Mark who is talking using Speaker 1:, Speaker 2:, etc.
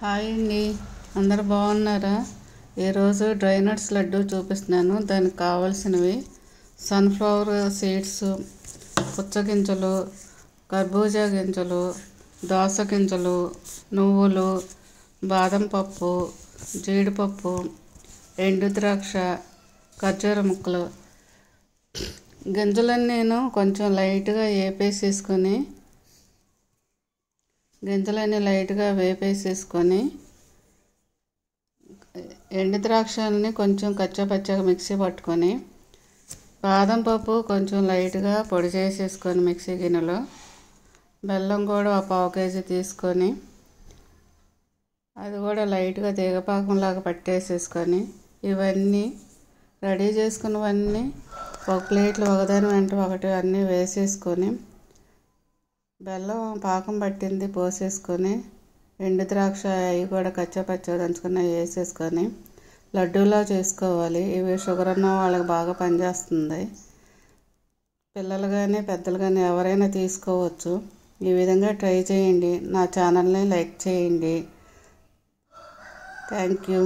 Speaker 1: Hi అండి, అందరు బాగున్నారా? ఈరోజు డ్రై నట్స్ లడ్డు చూపిస్తున్నాను. దానికి కావాల్సినవి సన్ఫ్లవర్ సీడ్స్, పుచ్చగింజలు, కర్బూజా గింజలు, దోస గింజలు, నువ్వులు, బాదం పప్పు, జీడిపప్పు, ఎండు ద్రాక్ష, ఖర్జూర ముక్కలు. గింజలన్నీ నేను కొంచెం లైట్గా వేపేసేసుకొని ఎండు ద్రాక్షల్ని కొంచెం కచ్చాపచ్చాగా మిక్సీ పట్టుకొని, బాదం పప్పు కొంచెం లైట్గా పొడి చేసేసుకొని మిక్సీ గిన్నెలో, బెల్లం కూడా ఒక పావు కేజీ తీసుకొని అది కూడా లైట్గా తీగపాకంలాగా పట్టేసేసుకొని, ఇవన్నీ రెడీ చేసుకున్నవన్నీ ఒక ప్లేట్లో ఒకదాని వెంట ఒకటి అన్నీ వేసేసుకొని, బెల్లం పాకం పట్టింది పోసేసుకొని, ఎండు ద్రాక్ష అవి కూడా కచ్చాపచ్చగా దంచుకుని వేసేసుకొని లడ్డూలా చేసుకోవాలి. ఇవి షుగర్ ఉన్న వాళ్ళకి బాగా పనిచేస్తుంది. పిల్లలు కానీ పెద్దలు కానీ ఎవరైనా తీసుకోవచ్చు. ఈ విధంగా ట్రై చేయండి. నా ఛానల్ని లైక్ చేయండి. Thank you.